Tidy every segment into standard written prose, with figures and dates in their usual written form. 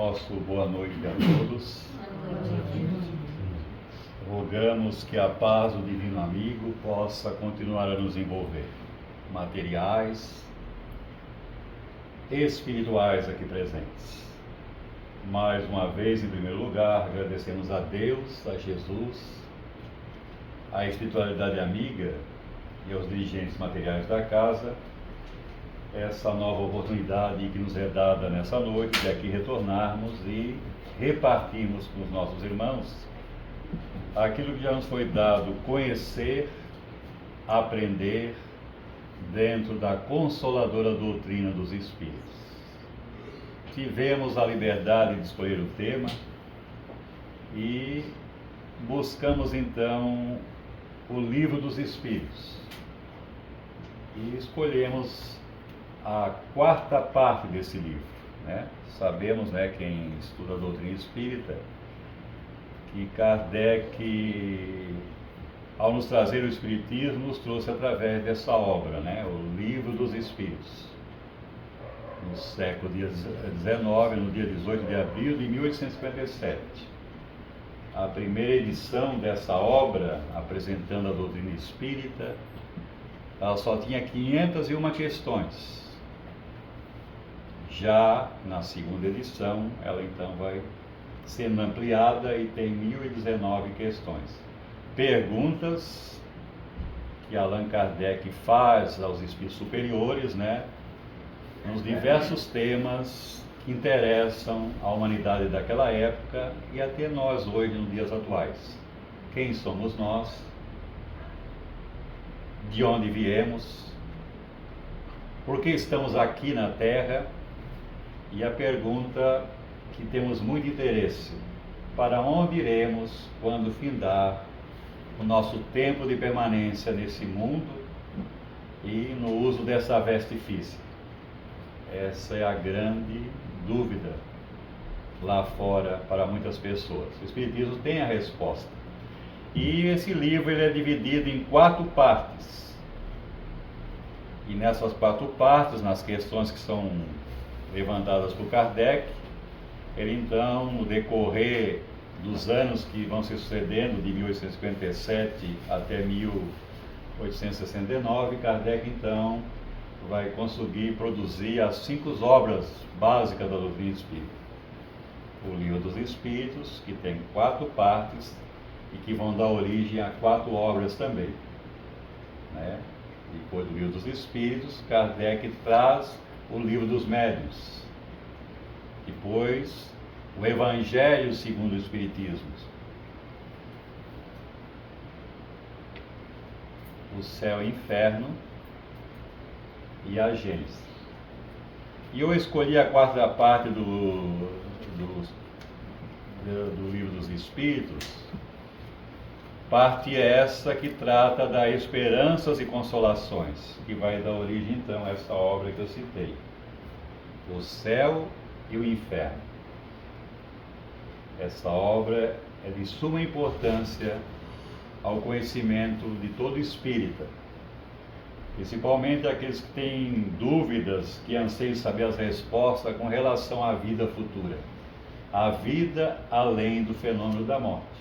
nosso boa noite a todos. Rogamos que a paz do Divino Amigo possa continuar a nos envolver, materiais, espirituais aqui presentes. Mais uma vez, em primeiro lugar, agradecemos a Deus, a Jesus, à espiritualidade amiga e aos dirigentes materiais da casa, essa nova oportunidade que nos é dada nessa noite de aqui retornarmos e repartirmos com os nossos irmãos aquilo que já nos foi dado conhecer, aprender dentro da consoladora doutrina dos Espíritos. Tivemos a liberdade de escolher o tema e buscamos então o Livro dos Espíritos e escolhemos a quarta parte desse livro, né? Sabemos, quem estuda a doutrina espírita, que Kardec, ao nos trazer o Espiritismo, nos trouxe através dessa obra, o Livro dos Espíritos, no século XIX, no dia 18 de abril de 1857. A primeira edição dessa obra, apresentando a doutrina espírita, ela só tinha 501 questões. Já na segunda edição, ela então vai sendo ampliada e tem 1019 questões. Perguntas que Allan Kardec faz aos espíritos superiores, nos diversos temas que interessam a humanidade daquela época e até nós hoje, nos dias atuais. Quem somos nós? De onde viemos? Por que estamos aqui na Terra? E a pergunta que temos muito interesse: para onde iremos quando findar o nosso tempo de permanência nesse mundo e no uso dessa veste física? Essa é a grande dúvida lá fora para muitas pessoas. O Espiritismo tem a resposta. E esse livro ele é dividido em 4 partes. E nessas 4 partes, nas questões que são levantadas por Kardec, ele então, no decorrer dos anos que vão se sucedendo, de 1857 até 1869, Kardec então vai conseguir produzir as 5 obras básicas da doutrina espírita. O Livro dos Espíritos, que tem 4 partes e que vão dar origem a 4 obras também. Depois do Livro dos Espíritos, Kardec traz o Livro dos Médiuns. Depois, o Evangelho segundo o Espiritismo. O Céu e o Inferno e a Gênesis. E eu escolhi a 4ª parte do Livro dos Espíritos, parte essa que trata das esperanças e consolações, que vai dar origem então a essa obra que eu citei, o Céu e o Inferno. Essa obra é de suma importância ao conhecimento de todo espírita, principalmente aqueles que têm dúvidas, que anseiam saber as respostas com relação à vida futura, a vida além do fenômeno da morte.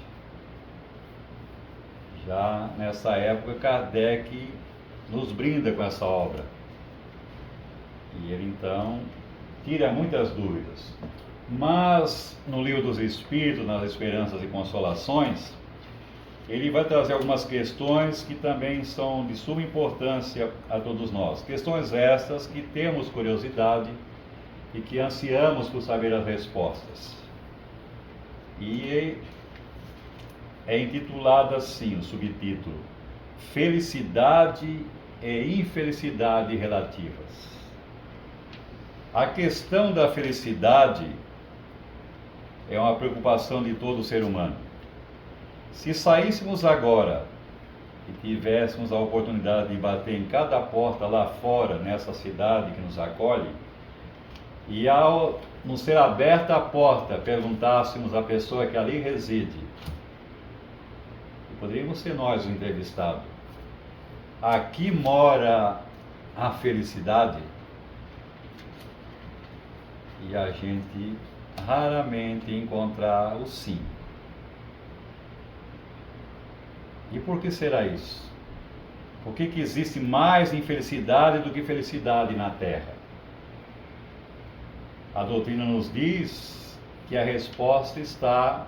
Já nessa época, Kardec nos brinda com essa obra. E ele então tira muitas dúvidas. Mas no Livro dos Espíritos, nas Esperanças e Consolações, ele vai trazer algumas questões que também são de suma importância a todos nós. Questões estas que temos curiosidade e que ansiamos por saber as respostas. E é intitulado assim, o subtítulo: Felicidade e Infelicidade Relativas. A questão da felicidade é uma preocupação de todo ser humano. Se saíssemos agora e tivéssemos a oportunidade de bater em cada porta lá fora, nessa cidade que nos acolhe, e ao nos ser aberta a porta, perguntássemos à pessoa que ali reside, poderíamos ser nós o entrevistado: aqui mora a felicidade? E a gente raramente encontrar o sim. E por que será isso? Por que existe mais infelicidade do que felicidade na Terra? A doutrina nos diz que a resposta está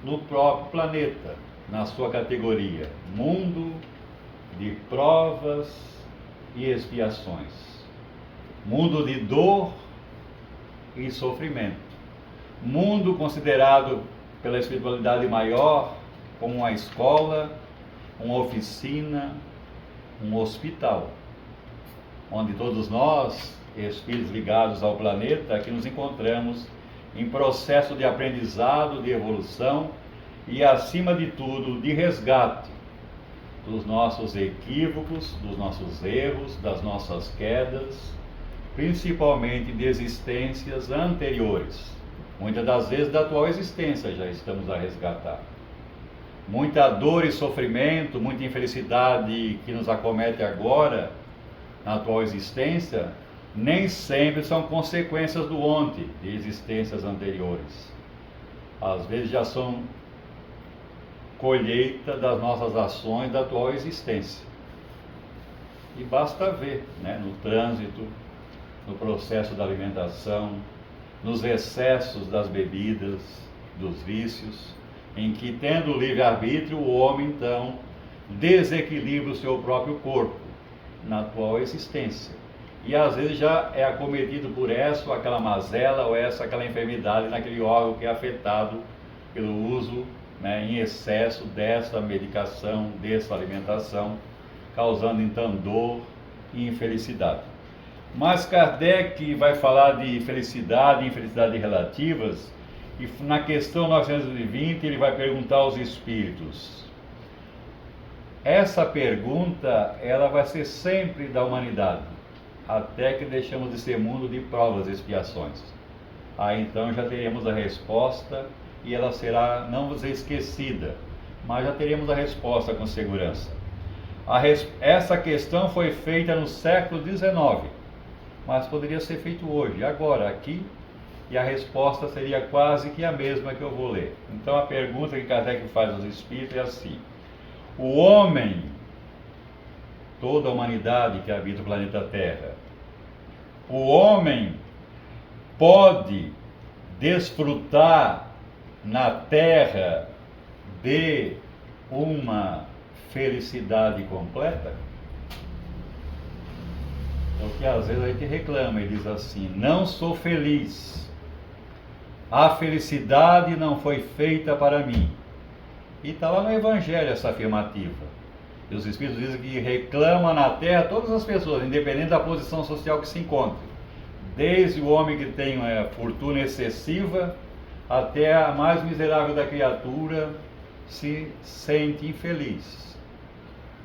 no próprio planeta, na sua categoria, mundo de provas e expiações, mundo de dor e sofrimento, mundo considerado pela espiritualidade maior como uma escola, uma oficina, um hospital, onde todos nós, espíritos ligados ao planeta, aqui nos encontramos em processo de aprendizado, de evolução e, acima de tudo, de resgate dos nossos equívocos, dos nossos erros, das nossas quedas, principalmente de existências anteriores. Muitas das vezes da atual existência já estamos a resgatar. Muita dor e sofrimento, muita infelicidade que nos acomete agora, na atual existência, nem sempre são consequências do ontem, de existências anteriores. Às vezes já são colheita das nossas ações da atual existência. E basta ver, no trânsito, no processo da alimentação, nos excessos das bebidas, dos vícios, em que, tendo livre-arbítrio, o homem, então, desequilibra o seu próprio corpo na atual existência. E às vezes já é acometido por essa ou aquela mazela ou aquela enfermidade naquele órgão que é afetado pelo uso em excesso dessa medicação, dessa alimentação, causando então dor e infelicidade. Mas Kardec vai falar de felicidade e infelicidade relativas, e na questão 920 ele vai perguntar aos espíritos. Essa pergunta, ela vai ser sempre da humanidade, até que deixamos de ser mundo de provas e expiações. Aí então já teremos a resposta, e ela será, não vou dizer esquecida, mas já teremos a resposta com segurança. Essa questão foi feita no século XIX, mas poderia ser feito hoje, agora, aqui, e a resposta seria quase que a mesma que eu vou ler. Então a pergunta que Kardec faz aos espíritos é assim: o homem, toda a humanidade que habita o planeta Terra, o homem pode desfrutar na Terra de uma felicidade completa? Porque às vezes a gente reclama e diz assim: não sou feliz, a felicidade não foi feita para mim. E está lá no Evangelho essa afirmativa. E os Espíritos dizem que reclama na Terra todas as pessoas, independente da posição social que se encontre. Desde o homem que tem fortuna excessiva, até a mais miserável da criatura se sente infeliz.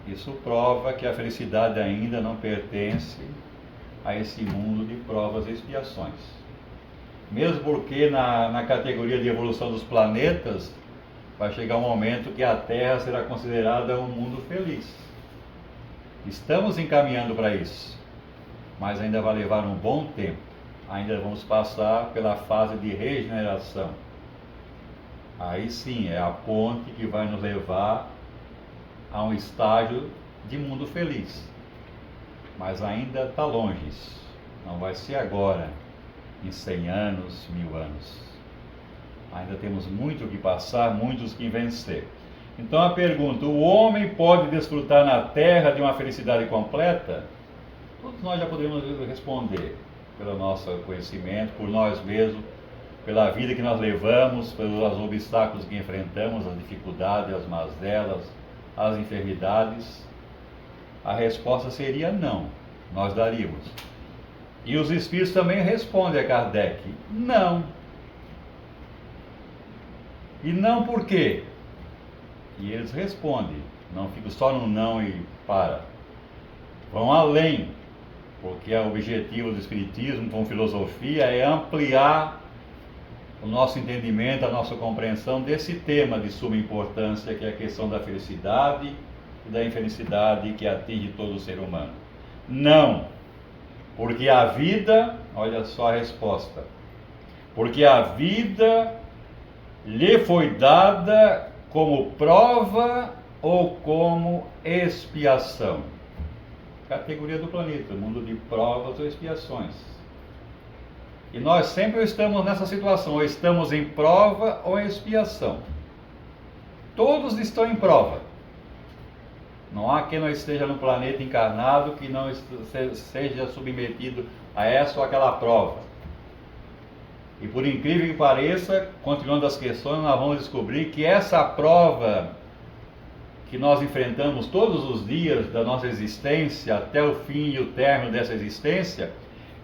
Isso prova que a felicidade ainda não pertence a esse mundo de provas e expiações. Mesmo porque na categoria de evolução dos planetas, vai chegar um momento que a Terra será considerada um mundo feliz. Estamos encaminhando para isso, mas ainda vai levar um bom tempo. Ainda vamos passar pela fase de regeneração. Aí sim, é a ponte que vai nos levar a um estágio de mundo feliz. Mas ainda está longe isso. Não vai ser agora, em 100 anos, 1000 anos. Ainda temos muito o que passar, muitos que vencer. Então a pergunta: o homem pode desfrutar na Terra de uma felicidade completa? Todos nós já podemos responder, pelo nosso conhecimento, por nós mesmos, pela vida que nós levamos, pelos obstáculos que enfrentamos, as dificuldades, as mazelas, as enfermidades. A resposta seria não, nós daríamos. E os Espíritos também respondem a Kardec: não. E não por quê? E eles respondem, não ficam só no não e para. Vão além, porque o objetivo do Espiritismo com filosofia é ampliar o nosso entendimento, a nossa compreensão desse tema de suma importância, que é a questão da felicidade e da infelicidade que atinge todo o ser humano. Não, porque a vida, olha só a resposta, porque a vida lhe foi dada como prova ou como expiação. Categoria do planeta, mundo de provas ou expiações. E nós sempre estamos nessa situação, ou estamos em prova ou em expiação. Todos estão em prova. Não há quem não esteja no planeta encarnado que não seja submetido a essa ou aquela prova. E por incrível que pareça, continuando as questões, nós vamos descobrir que essa prova que nós enfrentamos todos os dias da nossa existência, até o fim e o término dessa existência,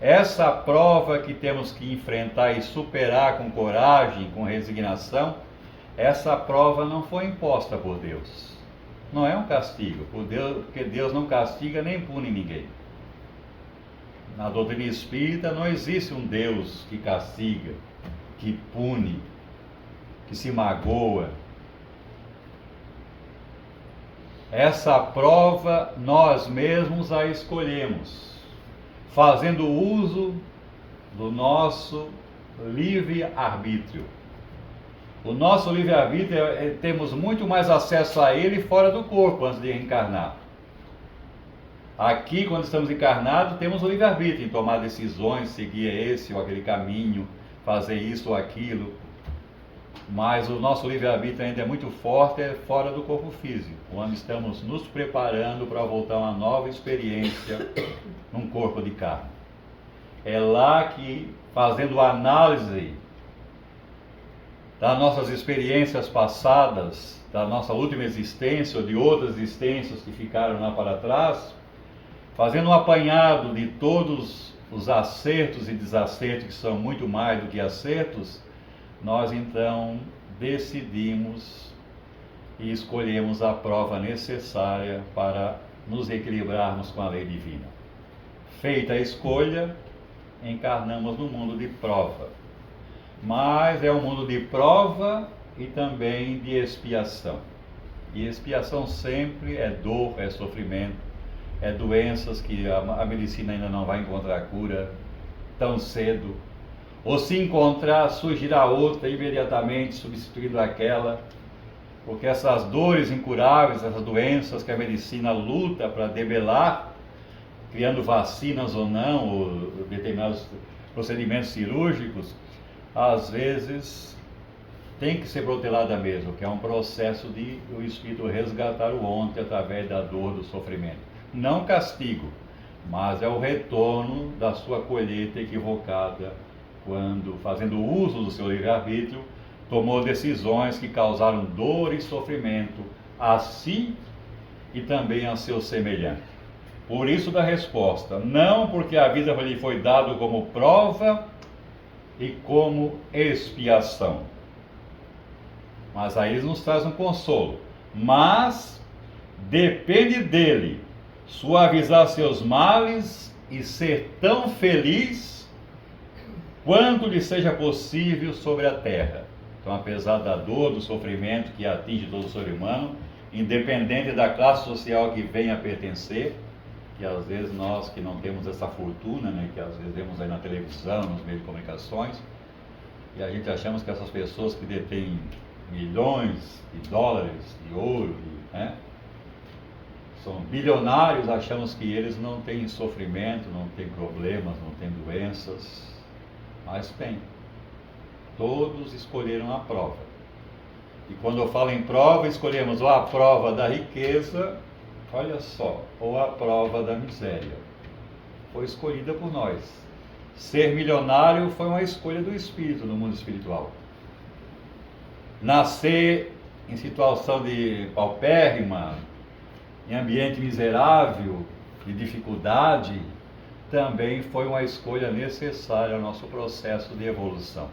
essa prova que temos que enfrentar e superar com coragem, com resignação, essa prova não foi imposta por Deus. Não é um castigo, porque Deus não castiga nem pune ninguém. Na doutrina espírita não existe um Deus que castiga, que pune, que se magoa. Essa prova nós mesmos a escolhemos, fazendo uso do nosso livre-arbítrio. O nosso livre-arbítrio, temos muito mais acesso a ele fora do corpo antes de reencarnar. Aqui, quando estamos encarnados, temos o livre-arbítrio em tomar decisões, seguir esse ou aquele caminho, fazer isso ou aquilo. Mas o nosso livre-arbítrio ainda é muito forte fora do corpo físico, quando estamos nos preparando para voltar a uma nova experiência num corpo de carne. É lá que, fazendo análise das nossas experiências passadas, da nossa última existência ou de outras existências que ficaram lá para trás, fazendo um apanhado de todos os acertos e desacertos, que são muito mais do que acertos, nós então decidimos e escolhemos a prova necessária para nos equilibrarmos com a lei divina. Feita a escolha, encarnamos no mundo de prova. Mas é um mundo de prova e também de expiação. E expiação sempre é dor, é sofrimento, é doenças que a medicina ainda não vai encontrar cura tão cedo. Ou se encontrar, surgirá outra imediatamente, substituindo aquela, porque essas dores incuráveis, essas doenças que a medicina luta para debelar, criando vacinas ou não, ou determinados procedimentos cirúrgicos, às vezes tem que ser protelada mesmo, que é um processo de o espírito resgatar o ontem através da dor, do sofrimento. Não castigo, mas é o retorno da sua colheita equivocada, quando, fazendo uso do seu livre-arbítrio, tomou decisões que causaram dor e sofrimento a si e também a seu semelhante. Por isso da resposta, não porque a vida lhe foi dada como prova e como expiação. Mas aí ele nos traz um consolo. Mas depende dele suavizar seus males e ser tão feliz quanto lhe seja possível sobre a terra. Então, apesar da dor, do sofrimento que atinge todo ser humano, independente da classe social que venha a pertencer, que às vezes nós que não temos essa fortuna, né, que às vezes vemos aí na televisão, nos meios de comunicações, e a gente achamos que essas pessoas que detêm milhões de dólares, de ouro, né, são bilionários, achamos que eles não têm sofrimento, não têm problemas, não têm doenças. Mas tem. Todos escolheram a prova. E quando eu falo em prova, escolhemos ou a prova da riqueza, olha só, ou a prova da miséria. Foi escolhida por nós. Ser milionário foi uma escolha do espírito no mundo espiritual. Nascer em situação de paupérrima, em ambiente miserável, de dificuldade, também foi uma escolha necessária ao nosso processo de evolução.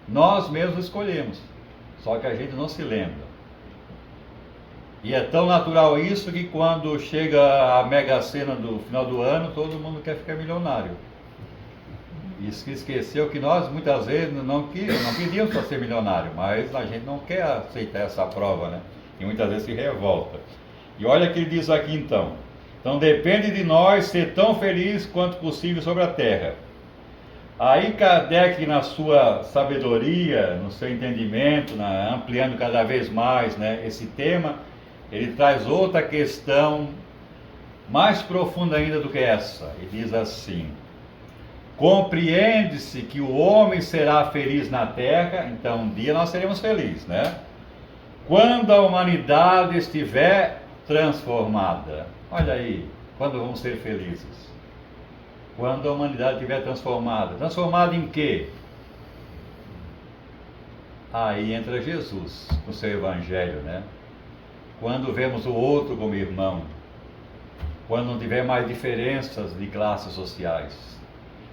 Nós mesmos escolhemos, só que a gente não se lembra. E é tão natural isso que quando chega a Mega Sena do final do ano, todo mundo quer ficar milionário. E esqueceu que nós muitas vezes não pedimos para ser milionário, mas a gente não quer aceitar essa prova, né? E muitas vezes se revolta. E olha o que ele diz aqui então. Então depende de nós ser tão feliz quanto possível sobre a terra. Aí Kardec, na sua sabedoria, no seu entendimento, ampliando cada vez mais, né, esse tema, ele traz outra questão mais profunda ainda do que essa. E diz assim: compreende-se que o homem será feliz na Terra, então um dia nós seremos felizes, né? Quando a humanidade estiver transformada. Olha aí, quando vamos ser felizes? Quando a humanidade estiver transformada. Transformada em quê? Aí entra Jesus, no seu Evangelho, né? Quando vemos o outro como irmão. Quando não tiver mais diferenças de classes sociais.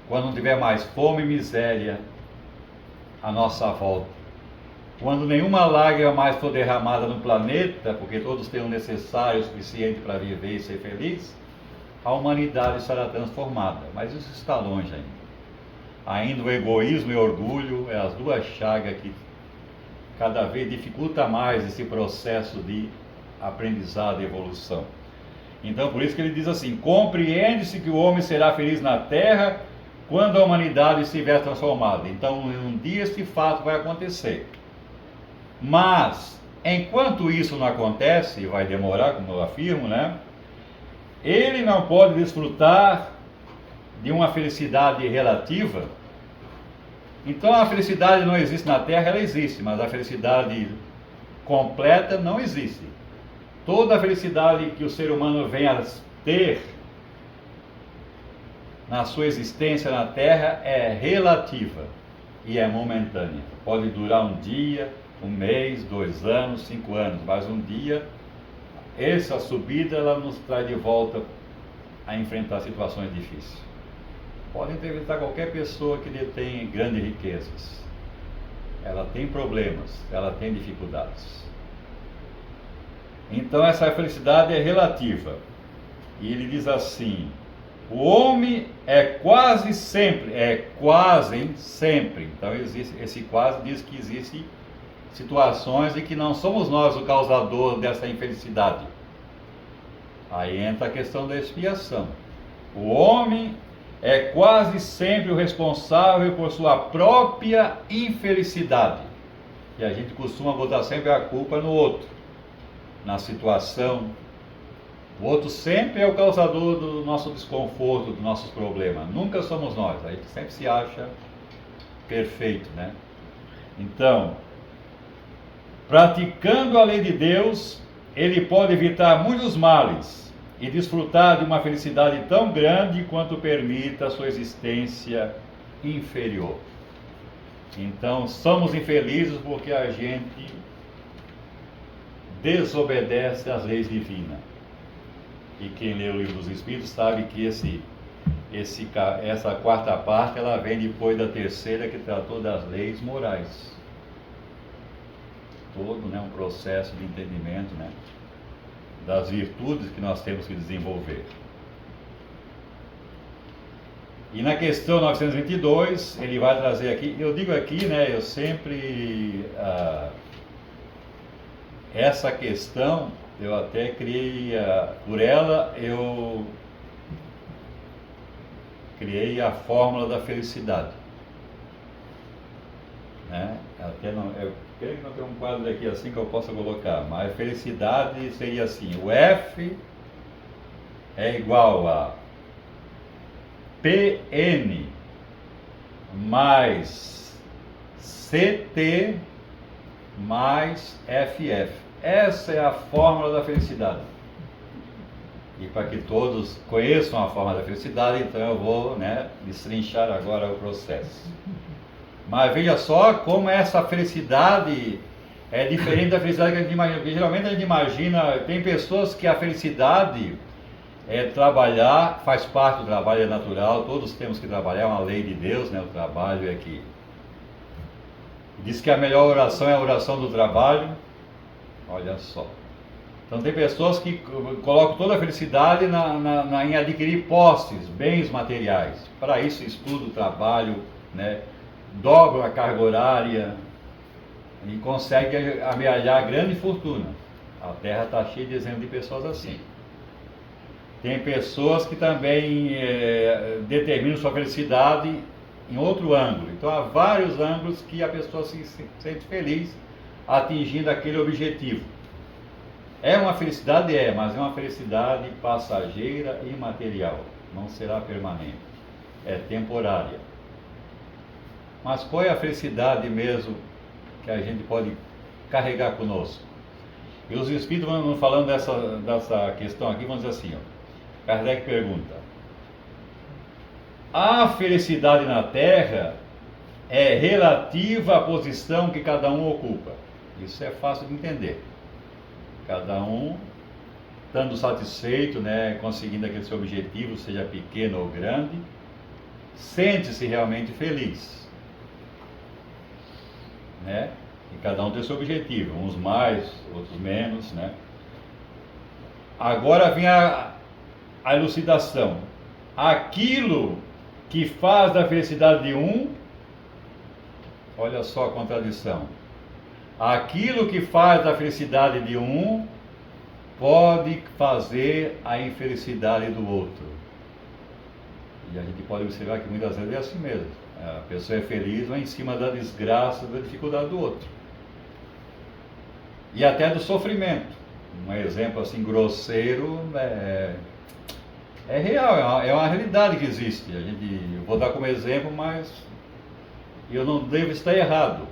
Quando não tiver mais fome e miséria à nossa volta. Quando nenhuma lágrima mais for derramada no planeta, porque todos têm o necessário, o suficiente para viver e ser feliz, a humanidade será transformada. Mas isso está longe ainda. Ainda o egoísmo e o orgulho é as duas chagas que cada vez dificulta mais esse processo de aprendizado e evolução. Então, por isso que ele diz assim: compreende-se que o homem será feliz na Terra quando a humanidade estiver transformada. Então, um dia este fato vai acontecer. Mas, enquanto isso não acontece, e vai demorar, como eu afirmo, né? Ele não pode desfrutar de uma felicidade relativa. Então a felicidade não existe na Terra, ela existe, mas a felicidade completa não existe. Toda a felicidade que o ser humano vem a ter na sua existência na Terra é relativa e é momentânea. Pode durar um dia, um mês, 2 anos, 5 anos, mas um dia essa subida ela nos traz de volta a enfrentar situações difíceis. Pode entrevistar qualquer pessoa que detém grandes riquezas. Ela tem problemas, ela tem dificuldades. Então essa felicidade é relativa. E ele diz assim: o homem é quase sempre, então existe, esse quase diz que existe situações em que não somos nós o causador dessa infelicidade. Aí entra a questão da expiação. O homem é quase sempre o responsável por sua própria infelicidade. E a gente costuma botar sempre a culpa no outro, na situação. O outro sempre é o causador do nosso desconforto, dos nossos problemas. Nunca somos nós. A gente sempre se acha perfeito, né? Então, praticando a lei de Deus, ele pode evitar muitos males e desfrutar de uma felicidade tão grande quanto permita a sua existência inferior. Então, somos infelizes porque a gente desobedece às leis divinas. E quem lê o Livro dos Espíritos sabe que essa quarta parte ela vem depois da terceira, que tratou das leis morais. Todo, né, um processo de entendimento, né, das virtudes que nós temos que desenvolver. E na questão 922, ele vai trazer aqui, eu digo aqui, né, eu sempre, essa questão, eu até criei, por ela, eu criei a fórmula da felicidade. Né? Até não, eu creio que não tem um quadro aqui assim que eu possa colocar, mas felicidade seria assim: o F é igual a PN mais CT mais FF. Essa é a fórmula da felicidade. E para que todos conheçam a fórmula da felicidade, então eu vou, né, destrinchar agora o processo. Mas veja só como essa felicidade é diferente da felicidade que a gente imagina. Porque geralmente a gente imagina, tem pessoas que a felicidade é trabalhar, faz parte do trabalho, é natural, todos temos que trabalhar, é uma lei de Deus, né? O trabalho é que... Diz que a melhor oração é a oração do trabalho. Olha só. Então tem pessoas que colocam toda a felicidade em adquirir posses, bens materiais. Para isso, estudo, trabalho, né? Dobram a carga horária e conseguem amealhar grande fortuna. A Terra está cheia de exemplos de pessoas assim. Tem pessoas que também determinam sua felicidade em outro ângulo. Então há vários ângulos que a pessoa se sente feliz atingindo aquele objetivo. É uma felicidade? É, mas é uma felicidade passageira e imaterial. Não será permanente. É temporária. Mas qual é a felicidade mesmo que a gente pode carregar conosco? E os Espíritos vão falando dessa questão aqui, vão dizer assim, ó. Kardec pergunta: a felicidade na Terra é relativa à posição que cada um ocupa. Isso é fácil de entender. Cada um estando satisfeito, né, conseguindo aquele seu objetivo, seja pequeno ou grande, sente-se realmente feliz, né? E cada um tem seu objetivo, uns mais, outros menos, né? Agora vem a elucidação. Aquilo que faz da felicidade de um, olha só a contradição. Aquilo que faz da felicidade de um pode fazer a infelicidade do outro. E a gente pode observar que muitas vezes é assim mesmo. A pessoa é feliz, mas em cima da desgraça, da dificuldade do outro. E até do sofrimento. Um exemplo assim grosseiro é real, é uma realidade que existe. Eu vou dar como exemplo, mas eu não devo estar errado.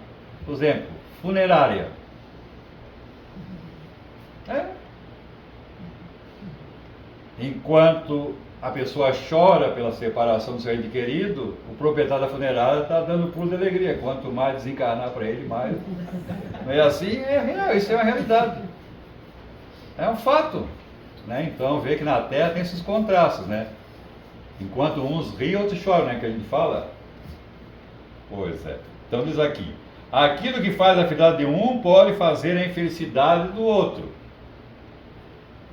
Por exemplo, funerária. Enquanto a pessoa chora pela separação do seu ente querido, o proprietário da funerária está dando pulo de alegria. Quanto mais desencarnar para ele, mais. Não é assim? É real, isso é uma realidade. É um fato. Né? Então, vê que na Terra tem esses contrastes, né? Enquanto uns riem, outros choram, né? Que a gente fala. Pois é. Então diz aqui: aquilo que faz a felicidade de um pode fazer a infelicidade do outro.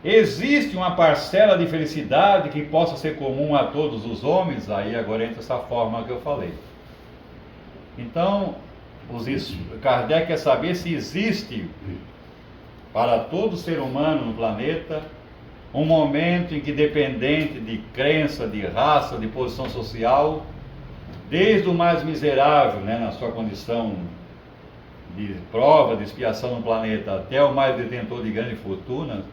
Existe uma parcela de felicidade que possa ser comum a todos os homens? Aí agora entra essa forma que eu falei. Então, Kardec quer saber se existe para todo ser humano no planeta um momento em que, dependente de crença, de raça, de posição social, desde o mais miserável, né, na sua condição de prova, de expiação no planeta, até o mais detentor de grande fortuna,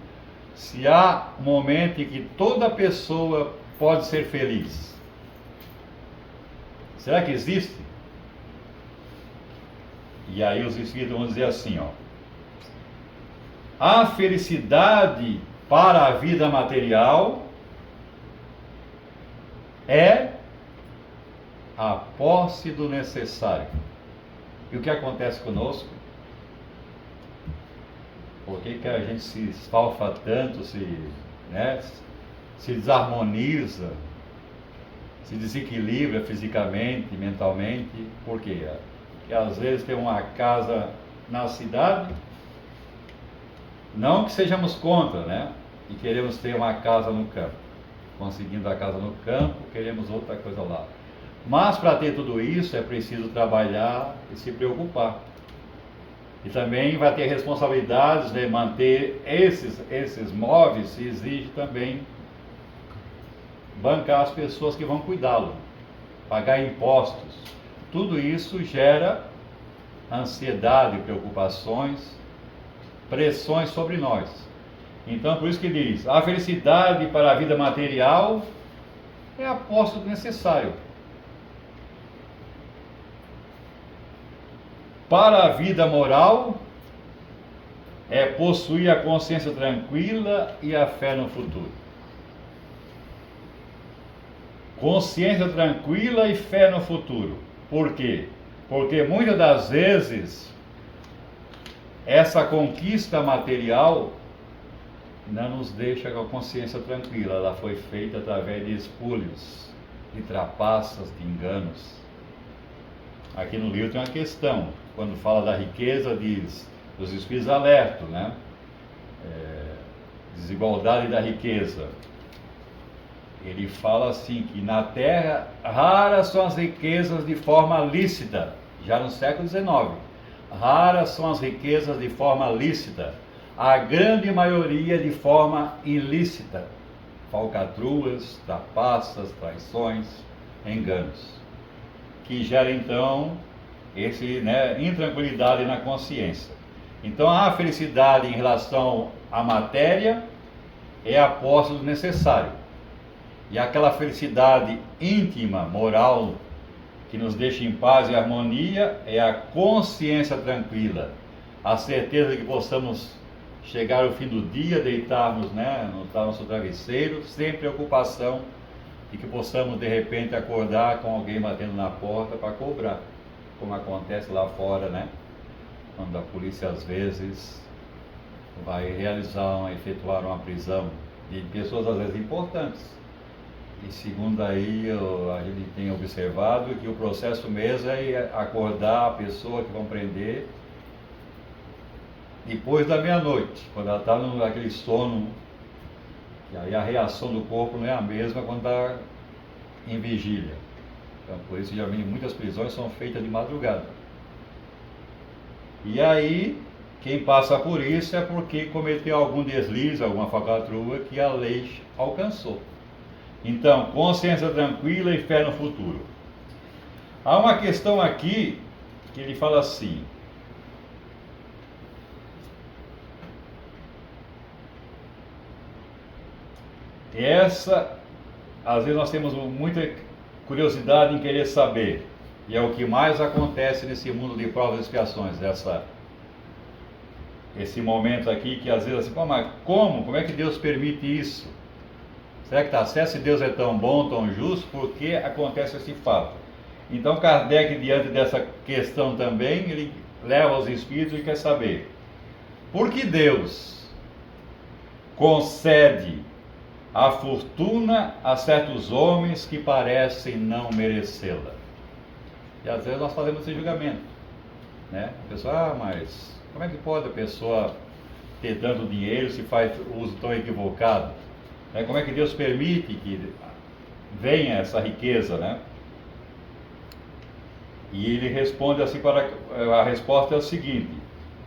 se há um momento em que toda pessoa pode ser feliz. Será que existe? E aí os Espíritos vão dizer assim, ó: a felicidade para a vida material é a posse do necessário. E o que acontece conosco? Por que a gente se esfalfa tanto, se desarmoniza, se desequilibra fisicamente, mentalmente? Por quê? Porque às vezes tem uma casa na cidade, não que sejamos contra, né? E queremos ter uma casa no campo. Conseguindo a casa no campo, queremos outra coisa lá. Mas para ter tudo isso é preciso trabalhar e se preocupar. E também vai ter responsabilidades de manter esses móveis, e exige também bancar as pessoas que vão cuidá-lo, pagar impostos. Tudo isso gera ansiedade, preocupações, pressões sobre nós. Então, por isso que diz: a felicidade para a vida material é a posse do necessário. Para a vida moral, é possuir a consciência tranquila e a fé no futuro. Consciência tranquila e fé no futuro. Por quê? Porque muitas das vezes essa conquista material não nos deixa com a consciência tranquila. Ela foi feita através de espúlios, de trapaças, de enganos. Aqui no livro tem uma questão, quando fala da riqueza, diz, os Espíritos alertam, né? Desigualdade da riqueza. Ele fala assim, que na Terra raras são as riquezas de forma lícita, já no século XIX. Raras são as riquezas de forma lícita, a grande maioria de forma ilícita. Falcatruas, trapaças, traições, enganos. que gera então esse, né, intranquilidade na consciência. Então a felicidade em relação à matéria é a posse do necessário. E aquela felicidade íntima, moral, que nos deixa em paz e harmonia, é a consciência tranquila, a certeza de que possamos chegar ao fim do dia, deitarmos, né, no nosso travesseiro, sem preocupação, e que possamos de repente acordar com alguém batendo na porta para cobrar, como acontece lá fora, né? Quando a polícia às vezes vai efetuar uma prisão de pessoas às vezes importantes. E segundo aí a gente tem observado que o processo mesmo é acordar a pessoa que vão prender depois da meia-noite, quando ela está naquele sono, que aí a reação do corpo não é a mesma quando está em vigília. Então por isso geralmente muitas prisões são feitas de madrugada. E aí quem passa por isso é porque cometeu algum deslize, alguma falcatrua que a lei alcançou. Então, consciência tranquila e fé no futuro. Há uma questão aqui que ele fala assim: às vezes nós temos muita curiosidade em querer saber, e é o que mais acontece nesse mundo de provas e expiações, esse momento aqui que às vezes assim, mas como é que Deus permite isso? Será que está certo? Se Deus é tão bom, tão justo, por que acontece esse fato? Então Kardec, diante dessa questão também, ele leva aos espíritos e quer saber: por que Deus concede a fortuna a certos homens que parecem não merecê-la? E às vezes nós fazemos esse julgamento, né? A pessoa, mas como é que pode a pessoa ter tanto dinheiro se faz uso tão equivocado? Como é que Deus permite que venha essa riqueza, né? E ele responde assim, a resposta é o seguinte: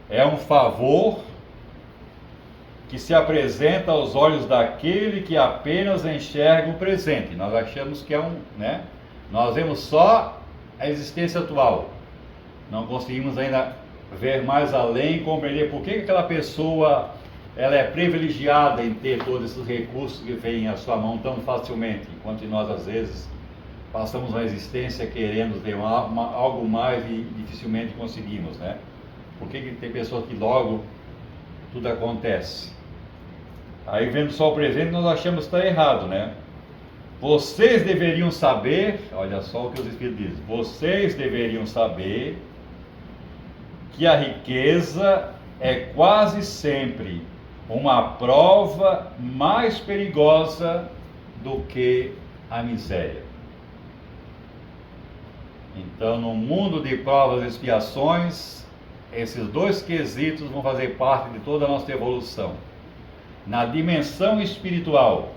é um favor que se apresenta aos olhos daquele que apenas enxerga o presente. Nós achamos que né? Nós vemos só a existência atual. Não conseguimos ainda ver mais além, compreender por que aquela pessoa ela é privilegiada em ter todos esses recursos que vêm à sua mão tão facilmente, enquanto nós às vezes passamos uma existência querendo ter algo mais e dificilmente conseguimos, né? Por que tem pessoas que logo tudo acontece? Aí vendo só o presente nós achamos que está errado, né? Vocês deveriam saber, olha só o que os Espíritos dizem: vocês deveriam saber que a riqueza é quase sempre uma prova mais perigosa do que a miséria. Então, no mundo de provas e expiações, esses dois quesitos vão fazer parte de toda a nossa evolução. Na dimensão espiritual,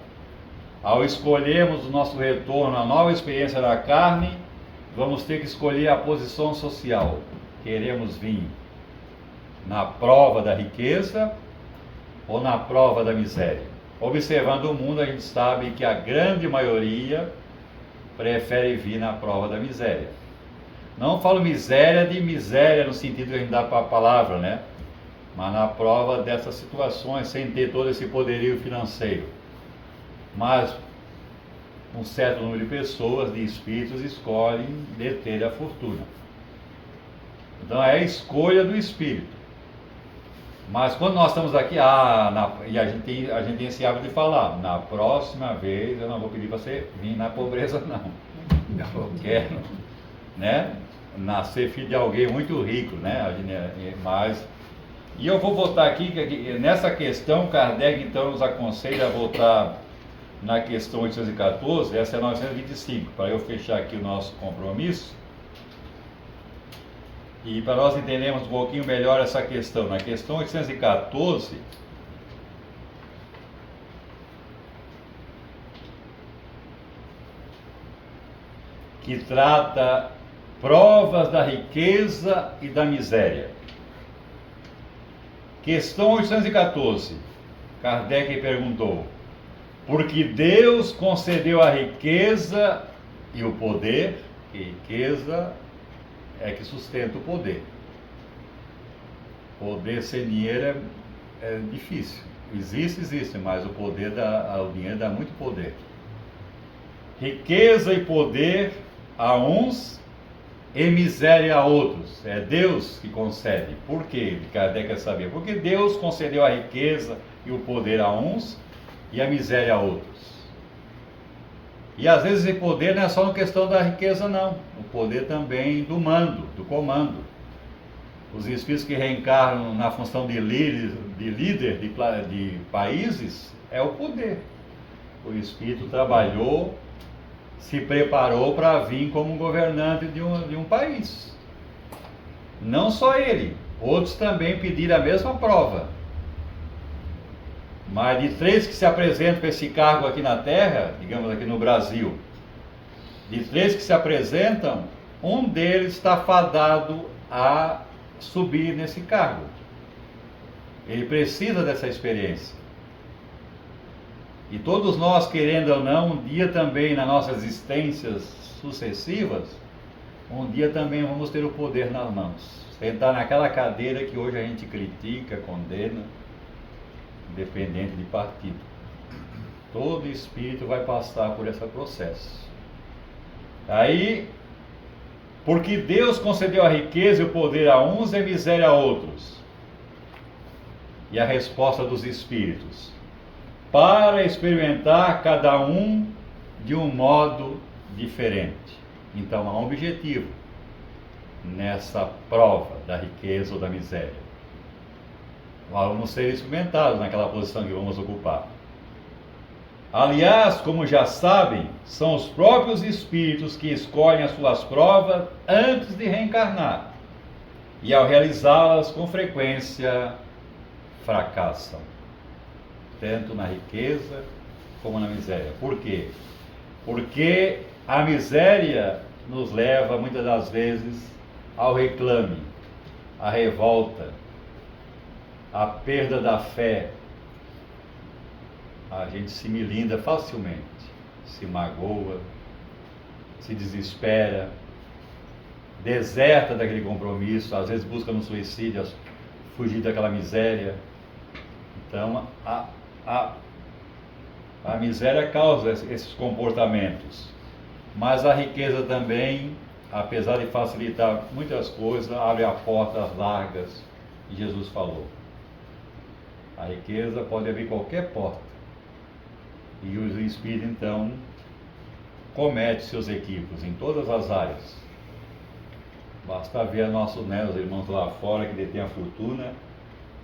ao escolhermos o nosso retorno à nova experiência da carne, vamos ter que escolher a posição social. Queremos vir na prova da riqueza ou na prova da miséria? Observando o mundo, a gente sabe que a grande maioria prefere vir na prova da miséria. Não falo miséria de miséria no sentido que a gente dá para a palavra, né? Mas na prova dessas situações, sem ter todo esse poderio financeiro. Mas um certo número de pessoas, de espíritos, escolhem deter a fortuna. Então é a escolha do espírito. Mas quando nós estamos aqui, e a gente tem esse hábito de falar: na próxima vez eu não vou pedir para você vir na pobreza, não. Eu quero, né, nascer filho de alguém muito rico, né? E eu vou voltar aqui, nessa questão, Kardec então nos aconselha a voltar na questão 814, essa é a 925, para eu fechar aqui o nosso compromisso. E para nós entendermos um pouquinho melhor essa questão, na questão 814, que trata provas da riqueza e da miséria. Questão 814, Kardec perguntou: por que Deus concedeu a riqueza e o poder Que riqueza é que sustenta o poder. Poder sem dinheiro é difícil. Existe, mas o dinheiro dá muito poder. Riqueza e poder a uns e miséria a outros. É Deus que concede. Por quê? Kardec quer saber. Porque Deus concedeu a riqueza e o poder a uns e a miséria a outros. E às vezes esse poder não é só uma questão da riqueza, não. O poder também do mando, do comando. Os espíritos que reencarnam na função de líder de países é o poder. O espírito trabalhou, se preparou para vir como governante de um país. Não só ele, outros também pediram a mesma prova. Mas de 3 que se apresentam para esse cargo aqui na Terra, digamos aqui no Brasil, de 3 que se apresentam, um deles está fadado a subir nesse cargo. Ele precisa dessa experiência. E todos nós, querendo ou não, um dia também nas nossas existências sucessivas, um dia também vamos ter o poder nas mãos. Sentar naquela cadeira que hoje a gente critica, condena, independente de partido. Todo espírito vai passar por esse processo. Aí, porque Deus concedeu a riqueza e o poder a uns e a miséria a outros. E a resposta dos espíritos: para experimentar cada um de um modo diferente. Então há um objetivo nessa prova da riqueza ou da miséria. Vamos ser experimentados naquela posição que vamos ocupar. Aliás, como já sabem, são os próprios espíritos que escolhem as suas provas antes de reencarnar. E ao realizá-las, com frequência, fracassam. Tanto na riqueza como na miséria. Por quê? Porque a miséria nos leva, muitas das vezes, ao reclame, à revolta, à perda da fé. A gente se melinda facilmente, se magoa, se desespera, deserta daquele compromisso, às vezes busca no suicídio, fugir daquela miséria. Então, a miséria causa esses comportamentos, mas a riqueza também, apesar de facilitar muitas coisas, abre a porta às largas, que Jesus falou. A riqueza pode abrir qualquer porta, e o espírito então comete seus equívocos em todas as áreas. Basta ver nossos os irmãos lá fora que detêm a fortuna,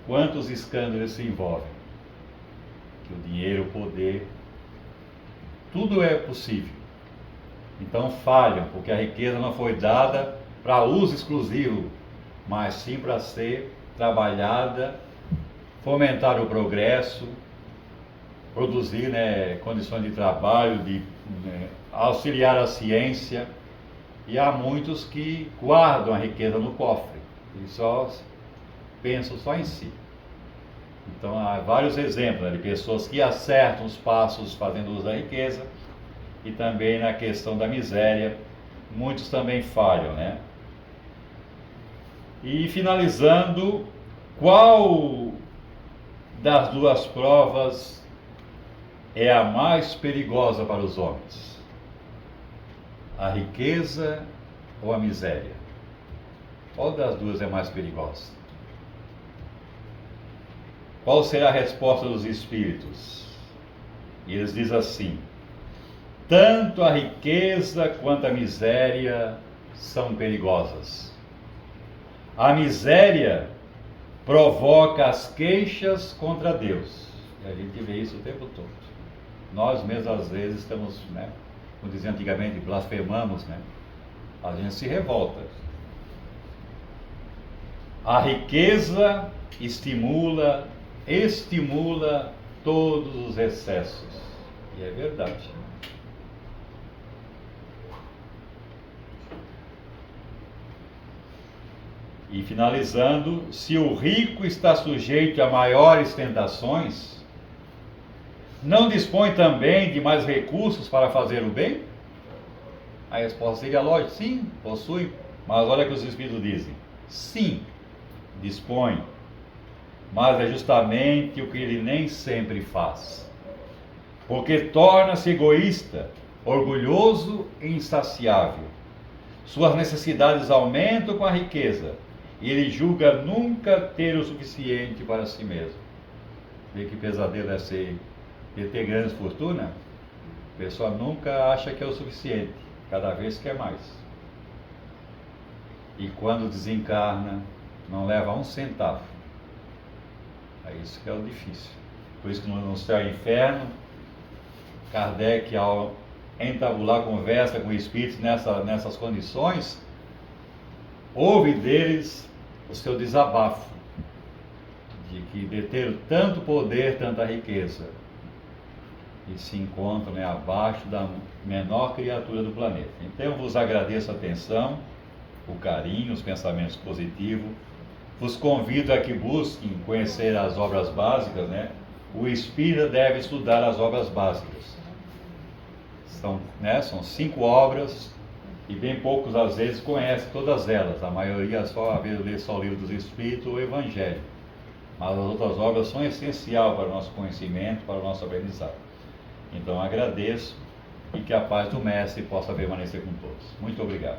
quantos escândalos se envolvem. Que o dinheiro, o poder, tudo é possível. Então falham, porque a riqueza não foi dada para uso exclusivo, mas sim para ser trabalhada, fomentar o progresso, produzir condições de trabalho, auxiliar a ciência. E há muitos que guardam a riqueza no cofre e só pensam só em si. Então há vários exemplos de pessoas que acertam os passos fazendo uso da riqueza, e também na questão da miséria, muitos também falham, né? E finalizando, qual das duas provas é a mais perigosa para os homens? A riqueza ou a miséria? Qual das duas é mais perigosa? Qual será a resposta dos espíritos? E eles dizem assim: tanto a riqueza quanto a miséria são perigosas. A miséria provoca as queixas contra Deus. E a gente vê isso o tempo todo. Nós mesmos às vezes estamos, como dizia antigamente, blasfemamos, a gente se revolta. A riqueza estimula todos os excessos. E é verdade. E finalizando, se o rico está sujeito a maiores tentações, não dispõe também de mais recursos para fazer o bem? A resposta seria lógica, sim, possui. Mas olha o que os Espíritos dizem. Sim, dispõe. Mas é justamente o que ele nem sempre faz. Porque torna-se egoísta, orgulhoso e insaciável. Suas necessidades aumentam com a riqueza. E ele julga nunca ter o suficiente para si mesmo. Vê que pesadelo é ser de ter grandes fortunas? A pessoa nunca acha que é o suficiente. Cada vez quer mais. E quando desencarna, não leva um centavo. É isso que é o difícil. Por isso que no céu e inferno, Kardec, ao entabular conversa com espíritos nessas condições, ouve deles o seu desabafo de que deteram tanto poder, tanta riqueza, e se encontram abaixo da menor criatura do planeta. Então eu vos agradeço a atenção, o carinho, os pensamentos positivos. Vos convido a que busquem conhecer as obras básicas, né? O espírita deve estudar as obras básicas. São 5 obras e bem poucos às vezes conhecem todas elas. A maioria só lê só o livro dos Espíritos ou o Evangelho. Mas as outras obras são essenciais para o nosso conhecimento, para o nosso aprendizado. Então agradeço e que a paz do Mestre possa permanecer com todos. Muito obrigado.